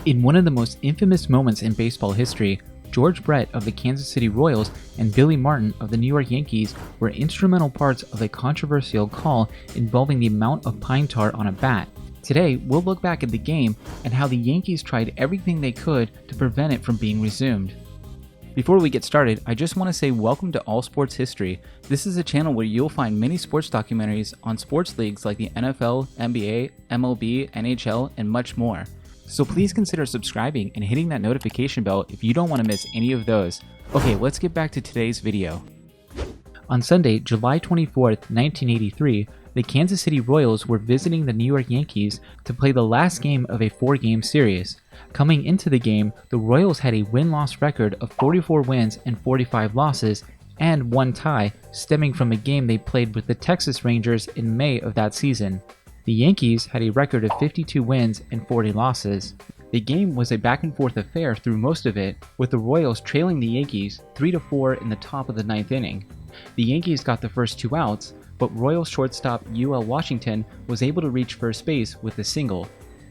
In one of the most infamous moments in baseball history, George Brett of the Kansas City Royals and Billy Martin of the New York Yankees were instrumental parts of a controversial call involving the amount of pine tar on a bat. Today, we'll look back at the game and how the Yankees tried everything they could to prevent it from being resumed. Before we get started, I just want to say welcome to All Sports History. This is a channel where you'll find many sports documentaries on sports leagues like the NFL, NBA, MLB, NHL, and much more. So please consider subscribing and hitting that notification bell if you don't want to miss any of those. Okay, let's get back to today's video. On Sunday, July 24th, 1983, the Kansas City Royals were visiting the New York Yankees to play the last game of a 4-game series. Coming into the game, the Royals had a win-loss record of 44 wins and 45 losses, and one tie, stemming from a game they played with the Texas Rangers in May of that season. The Yankees had a record of 52 wins and 40 losses. The game was a back-and-forth affair through most of it, with the Royals trailing the Yankees 3-4 in the top of the 9th inning. The Yankees got the first 2 outs, but Royals shortstop UL Washington was able to reach first base with a single.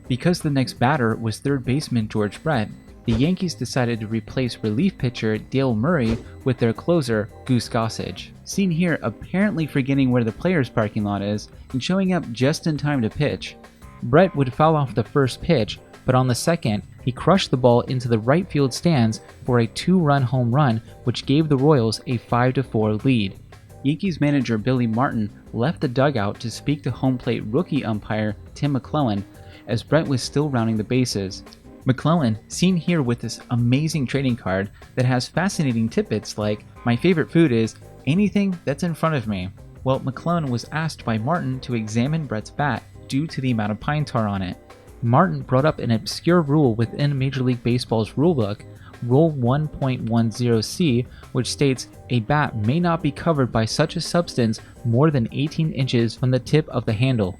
Because the next batter was third baseman George Brett, the Yankees decided to replace relief pitcher Dale Murray with their closer Goose Gossage. Seen here apparently forgetting where the players' parking lot is and showing up just in time to pitch. Brett would foul off the first pitch, but on the second, he crushed the ball into the right field stands for a 2-run home run, which gave the Royals a 5-4 lead. Yankees manager Billy Martin left the dugout to speak to home plate rookie umpire Tim McClellan as Brett was still rounding the bases. McClellan, seen here with this amazing trading card that has fascinating tidbits like, "My favorite food is anything that's in front of me." Well, McClellan was asked by Martin to examine Brett's bat due to the amount of pine tar on it. Martin brought up an obscure rule within Major League Baseball's rulebook, Rule 1.10c, which states a bat may not be covered by such a substance more than 18 inches from the tip of the handle.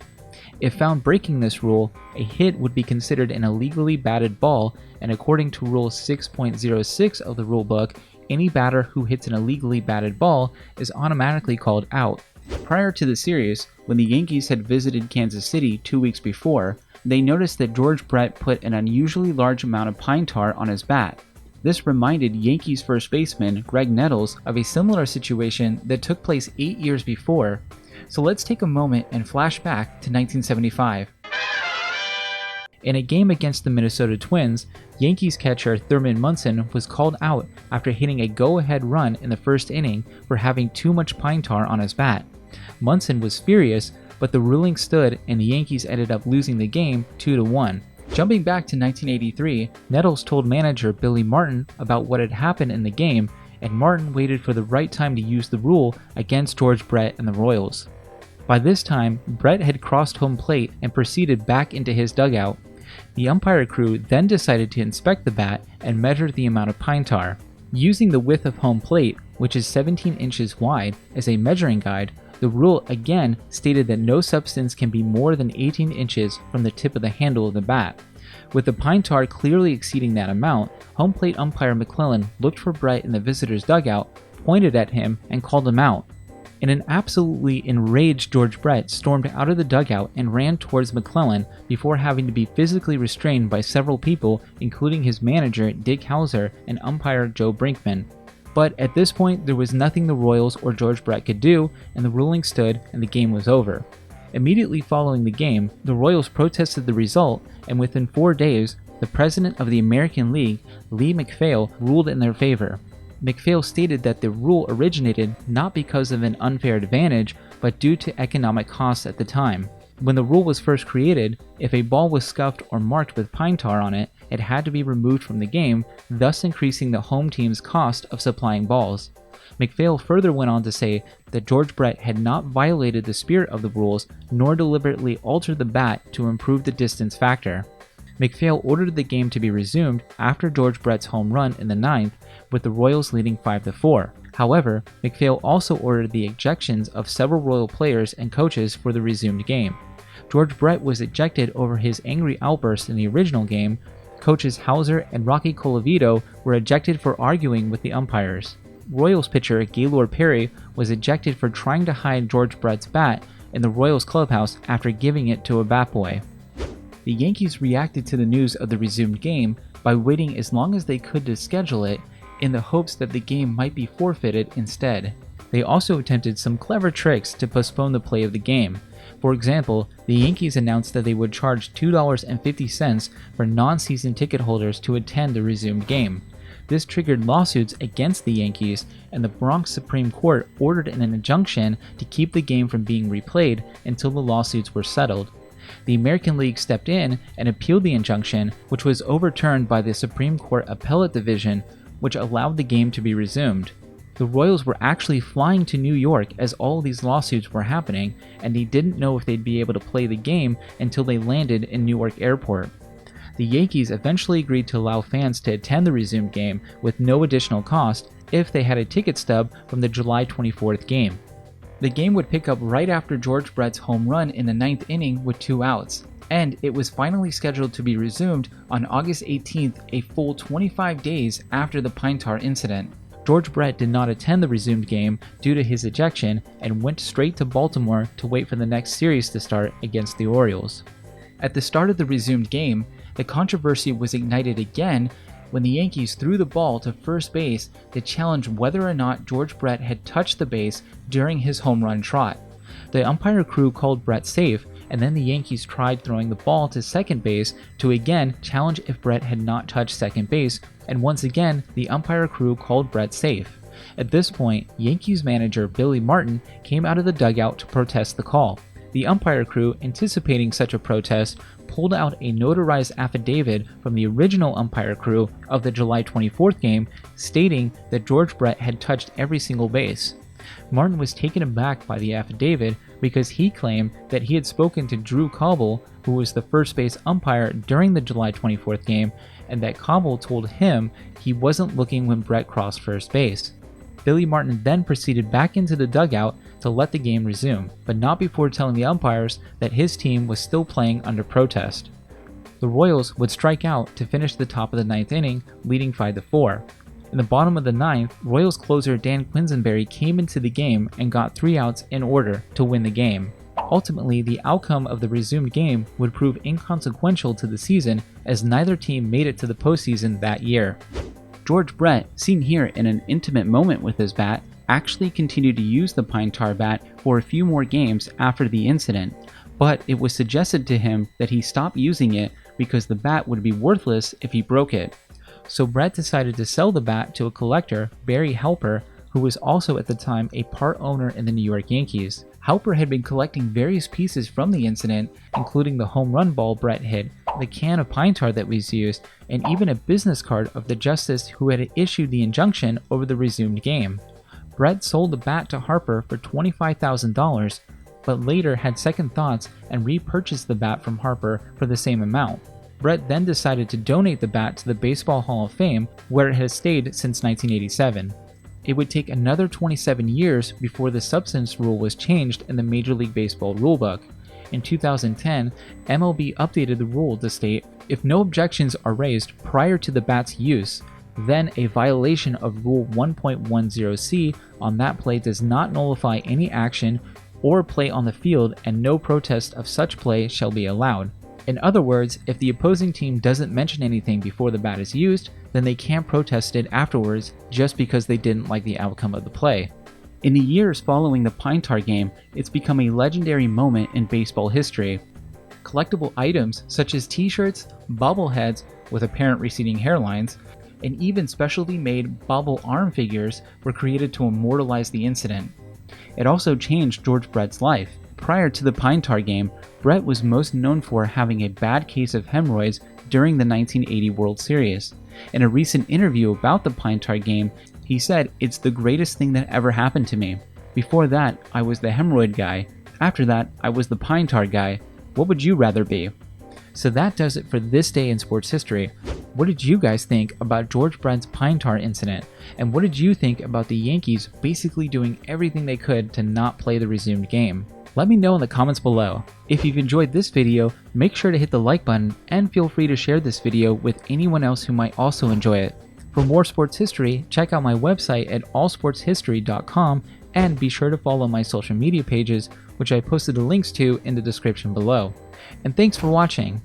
If found breaking this rule, a hit would be considered an illegally batted ball, and according to Rule 6.06 of the rulebook, any batter who hits an illegally batted ball is automatically called out. Prior to the series, when the Yankees had visited Kansas City 2 weeks before, they noticed that George Brett put an unusually large amount of pine tar on his bat. This reminded Yankees first baseman Greg Nettles of a similar situation that took place 8 years before. So let's take a moment and flash back to 1975. In a game against the Minnesota Twins, Yankees catcher Thurman Munson was called out after hitting a go-ahead run in the first inning for having too much pine tar on his bat. Munson was furious, but the ruling stood and the Yankees ended up losing the game 2-1. Jumping back to 1983, Nettles told manager Billy Martin about what had happened in the game, and Martin waited for the right time to use the rule against George Brett and the Royals. By this time, Brett had crossed home plate and proceeded back into his dugout. The umpire crew then decided to inspect the bat and measure the amount of pine tar. Using the width of home plate, which is 17 inches wide, as a measuring guide, the rule again stated that no substance can be more than 18 inches from the tip of the handle of the bat. With the pine tar clearly exceeding that amount, home plate umpire McClellan looked for Brett in the visitor's dugout, pointed at him, and called him out. In an absolutely enraged George Brett stormed out of the dugout and ran towards McClellan before having to be physically restrained by several people, including his manager Dick Hauser and umpire Joe Brinkman. But at this point, there was nothing the Royals or George Brett could do, and the ruling stood and the game was over. Immediately following the game, the Royals protested the result, and within 4 days, the president of the American League, Lee MacPhail, ruled in their favor. MacPhail stated that the rule originated not because of an unfair advantage, but due to economic costs at the time. When the rule was first created, if a ball was scuffed or marked with pine tar on it, it had to be removed from the game, thus increasing the home team's cost of supplying balls. MacPhail further went on to say that George Brett had not violated the spirit of the rules nor deliberately altered the bat to improve the distance factor. MacPhail ordered the game to be resumed after George Brett's home run in the 9th, with the Royals leading 5-4. However, MacPhail also ordered the ejections of several Royal players and coaches for the resumed game. George Brett was ejected over his angry outburst in the original game. Coaches Hauser and Rocky Colavito were ejected for arguing with the umpires. Royals pitcher Gaylord Perry was ejected for trying to hide George Brett's bat in the Royals clubhouse after giving it to a bat boy. The Yankees reacted to the news of the resumed game by waiting as long as they could to schedule it, in the hopes that the game might be forfeited instead. They also attempted some clever tricks to postpone the play of the game. For example, the Yankees announced that they would charge $2.50 for non-season ticket holders to attend the resumed game. This triggered lawsuits against the Yankees, and the Bronx Supreme Court ordered an injunction to keep the game from being replayed until the lawsuits were settled. The American League stepped in and appealed the injunction, which was overturned by the Supreme Court Appellate Division, which allowed the game to be resumed. The Royals were actually flying to New York as all these lawsuits were happening, and they didn't know if they'd be able to play the game until they landed in Newark Airport. The Yankees eventually agreed to allow fans to attend the resumed game with no additional cost if they had a ticket stub from the July 24th game. The game would pick up right after George Brett's home run in the 9th inning with 2 outs, and it was finally scheduled to be resumed on August 18th, a full 25 days after the Pine Tar incident. George Brett did not attend the resumed game due to his ejection and went straight to Baltimore to wait for the next series to start against the Orioles. At the start of the resumed game, the controversy was ignited again when the Yankees threw the ball to first base to challenge whether or not George Brett had touched the base during his home run trot. The umpire crew called Brett safe, and then the Yankees tried throwing the ball to second base to again challenge if Brett had not touched second base, and once again the umpire crew called Brett safe. At this point, Yankees manager Billy Martin came out of the dugout to protest the call. The umpire crew, anticipating such a protest, pulled out a notarized affidavit from the original umpire crew of the July 24th game stating that George Brett had touched every single base. Martin was taken aback by the affidavit because he claimed that he had spoken to Drew Cobble, who was the first base umpire during the July 24th game, and that Cobble told him he wasn't looking when Brett crossed first base. Billy Martin then proceeded back into the dugout to let the game resume, but not before telling the umpires that his team was still playing under protest. The Royals would strike out to finish the top of the 9th inning, leading 5-4. In the bottom of the 9th, Royals closer Dan Quisenberry came into the game and got 3 outs in order to win the game. Ultimately, the outcome of the resumed game would prove inconsequential to the season as neither team made it to the postseason that year. George Brett, seen here in an intimate moment with his bat, actually continued to use the Pine Tar bat for a few more games after the incident, but it was suggested to him that he stop using it because the bat would be worthless if he broke it. So Brett decided to sell the bat to a collector, Barry Halper, who was also at the time a part owner in the New York Yankees. Halper had been collecting various pieces from the incident, including the home run ball Brett hit, the can of Pine Tar that was used, and even a business card of the justice who had issued the injunction over the resumed game. Brett sold the bat to Harper for $25,000, but later had second thoughts and repurchased the bat from Harper for the same amount. Brett then decided to donate the bat to the Baseball Hall of Fame, where it has stayed since 1987. It would take another 27 years before the substance rule was changed in the Major League Baseball rulebook. In 2010, MLB updated the rule to state, if no objections are raised prior to the bat's use, then a violation of Rule 1.10c on that play does not nullify any action or play on the field, and no protest of such play shall be allowed. In other words, if the opposing team doesn't mention anything before the bat is used, then they can't protest it afterwards just because they didn't like the outcome of the play. In the years following the Pine Tar game, it's become a legendary moment in baseball history. Collectible items such as t-shirts, bobbleheads with apparent receding hairlines, and even specially made bobble arm figures were created to immortalize the incident. It also changed George Brett's life. Prior to the Pine Tar game, Brett was most known for having a bad case of hemorrhoids during the 1980 World Series. In a recent interview about the Pine Tar game, he said, "It's the greatest thing that ever happened to me. Before that, I was the hemorrhoid guy. After that, I was the Pine Tar guy. What would you rather be?" So that does it for this day in sports history. What did you guys think about George Brett's Pine Tar incident? And what did you think about the Yankees basically doing everything they could to not play the resumed game? Let me know in the comments below. If you've enjoyed this video, make sure to hit the like button and feel free to share this video with anyone else who might also enjoy it. For more sports history, check out my website at allsportshistory.com and be sure to follow my social media pages, which I posted the links to in the description below. And thanks for watching.